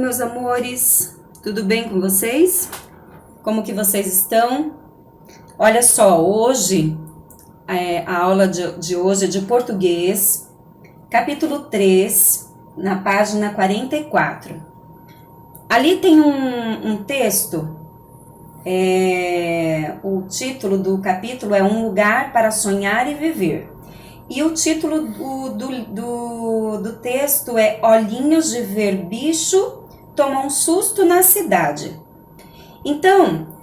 meus amores, tudo bem com vocês? Como que vocês estão? Olha só, hoje, a aula de hoje é de português, capítulo 3, na página 44. Ali tem um texto, o título do capítulo é Um Lugar para Sonhar e Viver. E o título do texto é Olhinhos de Ver Bicho Tomam um Susto na Cidade. Então,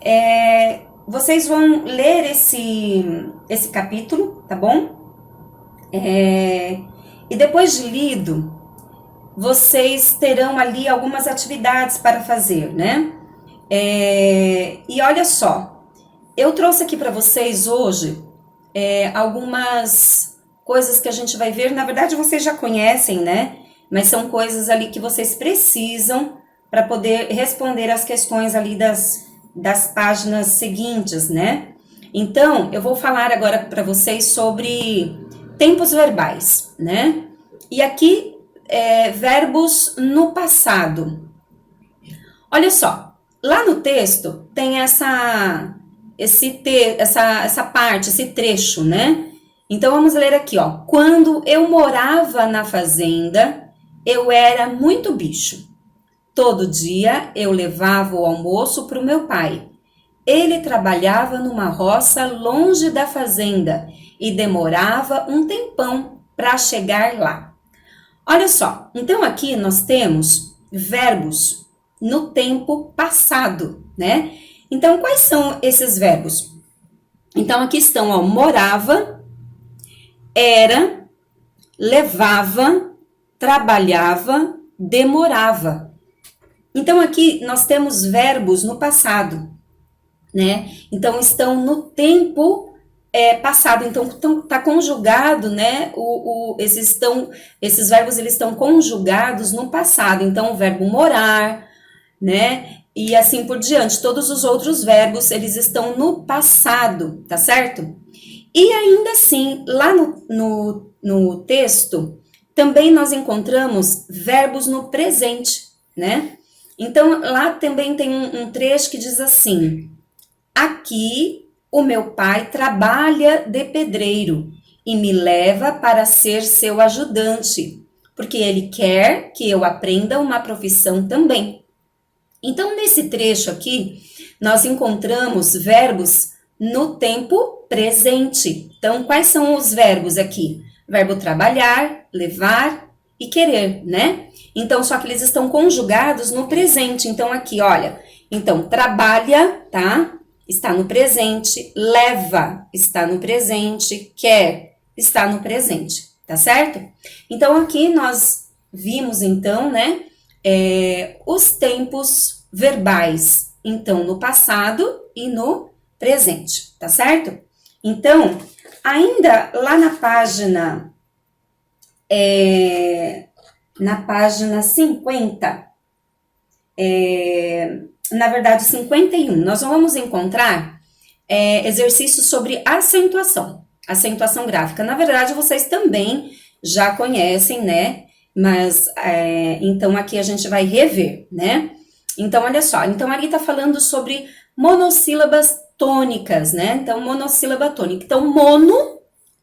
vocês vão ler esse capítulo, tá bom? E depois de lido, vocês terão ali algumas atividades para fazer, né? E olha só, eu trouxe aqui para vocês hoje algumas coisas que a gente vai ver. Na verdade, vocês já conhecem, né? Mas são coisas ali que vocês precisam para poder responder as questões ali das páginas seguintes, né? Então, eu vou falar agora para vocês sobre tempos verbais, né? E aqui, verbos no passado. Olha só, lá no texto tem essa parte, esse trecho, né? Então, vamos ler aqui, ó. Quando eu morava na fazenda, eu era muito bicho. Todo dia eu levava o almoço para o meu pai. Ele trabalhava numa roça longe da fazenda e demorava um tempão para chegar lá. Olha só, então aqui nós temos verbos no tempo passado, né? Então, quais são esses verbos? Então, aqui estão, ó, morava, era, levava, trabalhava, demorava. Então, aqui nós temos verbos no passado, né? Então, estão no tempo passado. Então, tá conjugado, né? Esses verbos, eles estão conjugados no passado. Então, o verbo morar, né? E assim por diante. Todos os outros verbos, eles estão no passado, tá certo? E ainda assim, lá no texto, também nós encontramos verbos no presente, né? Então, lá também tem um trecho que diz assim: aqui o meu pai trabalha de pedreiro e me leva para ser seu ajudante, porque ele quer que eu aprenda uma profissão também. Então, nesse trecho aqui, nós encontramos verbos no tempo presente. Então, quais são os verbos aqui? Verbo trabalhar, levar e querer, né? Então, só que eles estão conjugados no presente. Então, aqui, olha. Então, trabalha, tá? Está no presente. Leva, está no presente. Quer, está no presente. Tá certo? Então, aqui nós vimos, então, né? Os tempos verbais. Então, no passado e no presente. Tá certo? Então, ainda lá na página 50, na verdade 51, nós vamos encontrar exercícios sobre acentuação gráfica. Na verdade, vocês também já conhecem, né? Mas, então, aqui a gente vai rever, né? Então, olha só. Então, ali tá falando sobre monossílabas tônicas, né? Então, monossílaba tônica. Então, mono,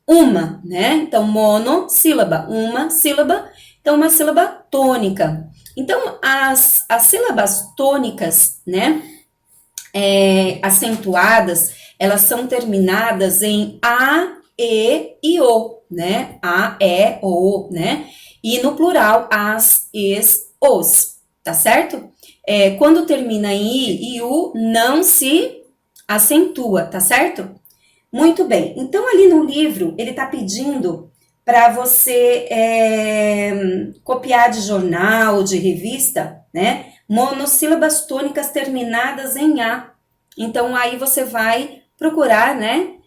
uma, né? Então, monossílaba, uma sílaba. Então, uma sílaba tônica. Então, as sílabas tônicas, né? Acentuadas, elas são terminadas em A, E O, né? A, E, O, né? E no plural, as, es, os, tá certo? Quando termina em I e U, não se acentua, tá certo? Muito bem. Então, ali no livro, ele tá pedindo para você copiar de jornal, de revista, né? Monossílabas tônicas terminadas em A. Então, aí você vai procurar, né?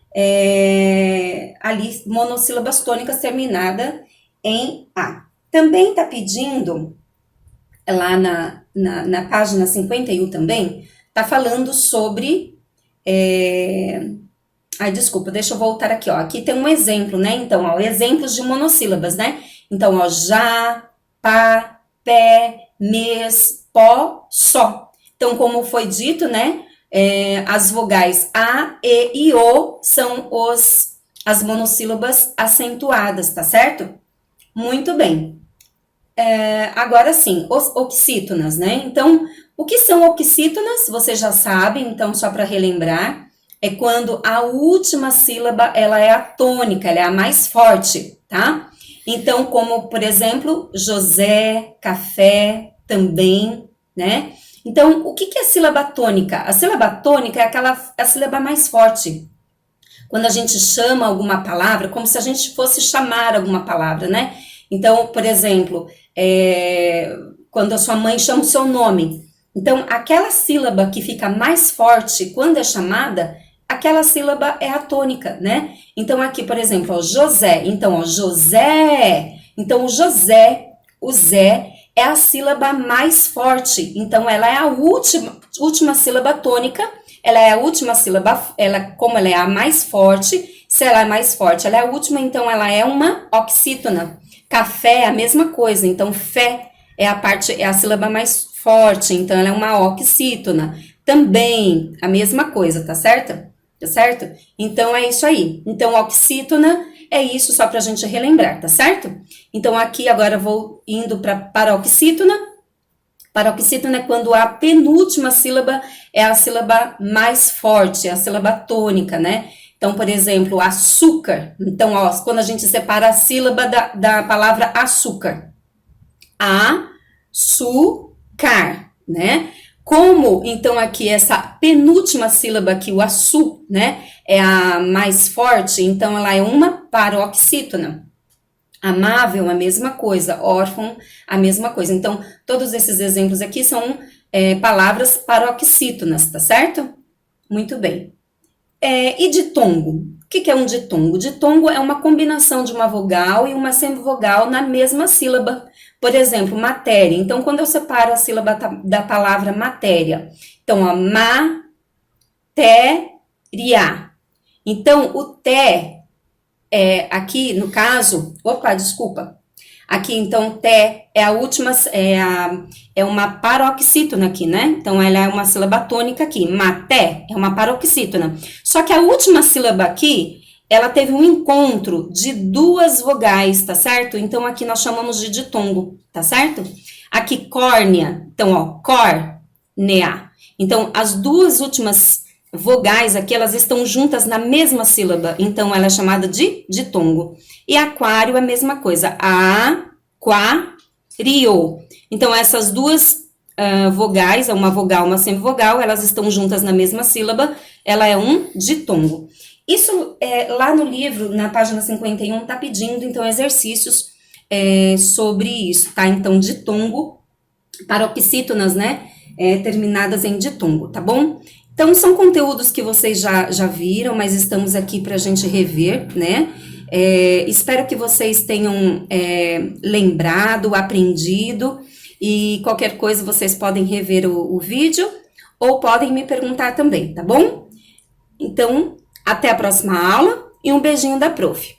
Ali, monossílabas tônicas terminadas em A. Também está pedindo, lá na página 51 também, está falando sobre... desculpa, deixa eu voltar aqui, ó. Aqui tem um exemplo, né? Então, ó, exemplos de monossílabas, né? Então, ó, já, pá, pé, mes, pó, só. Então, como foi dito, né? As vogais A, E e O são as monossílabas acentuadas, tá certo? Muito bem. Agora sim, os oxítonas, né? Então, o que são oxítonas? Você já sabe, então, só para relembrar, é quando a última sílaba, ela é a tônica, ela é a mais forte, tá? Então, como, por exemplo, José, café, também, né? Então, o que é a sílaba tônica? A sílaba tônica é a sílaba mais forte. Quando a gente chama alguma palavra, como se a gente fosse chamar alguma palavra, né? Então, por exemplo, quando a sua mãe chama o seu nome. Então, aquela sílaba que fica mais forte quando é chamada, aquela sílaba é a tônica, né? Então, aqui, por exemplo, ó, José. Então, ó, José. Então, o Zé é a sílaba mais forte. Então, ela é a última sílaba tônica. Ela é a última sílaba, como ela é a mais forte, se ela é mais forte, ela é a última, então ela é uma oxítona. Café é a mesma coisa, então fé é a sílaba mais forte, então ela é uma oxítona. Também a mesma coisa, tá certo? Tá certo? Então é isso aí. Então oxítona é isso só pra gente relembrar, tá certo? Então aqui agora eu vou indo para paroxítona. Paroxítona é quando a penúltima sílaba é a sílaba mais forte, é a sílaba tônica, né? Então, por exemplo, açúcar. Então, ó, quando a gente separa a sílaba da palavra açúcar. A-su-car, né? Como, então, aqui essa penúltima sílaba aqui, o açu, né? É a mais forte, então ela é uma paroxítona. Amável, a mesma coisa. Órfão, a mesma coisa. Então, todos esses exemplos aqui são palavras paroxítonas, tá certo? Muito bem. E ditongo? O que é um ditongo? Ditongo é uma combinação de uma vogal e uma semivogal na mesma sílaba. Por exemplo, matéria. Então, quando eu separo a sílaba da palavra matéria, então, ó, matéria. Então, o té aqui, no caso, desculpa. Aqui, então, té é a última, é uma paroxítona aqui, né? Então, ela é uma sílaba tônica aqui. Maté é uma paroxítona. Só que a última sílaba aqui, ela teve um encontro de duas vogais, tá certo? Então, aqui nós chamamos de ditongo, tá certo? Aqui, córnea. Então, ó, córnea. Então, as duas últimas vogais aqui, elas estão juntas na mesma sílaba, então ela é chamada de ditongo. E aquário é a mesma coisa, aquário. Então essas duas vogais, uma vogal, uma semivogal, elas estão juntas na mesma sílaba, ela é um ditongo. Isso lá no livro, na página 51, tá pedindo então exercícios sobre isso, tá? Então ditongo, paroxítonas, né? Terminadas em ditongo, tá bom? Então, são conteúdos que vocês já viram, mas estamos aqui para a gente rever, né? Espero que vocês tenham lembrado, aprendido, e qualquer coisa vocês podem rever o vídeo ou podem me perguntar também, tá bom? Então, até a próxima aula e um beijinho da prof.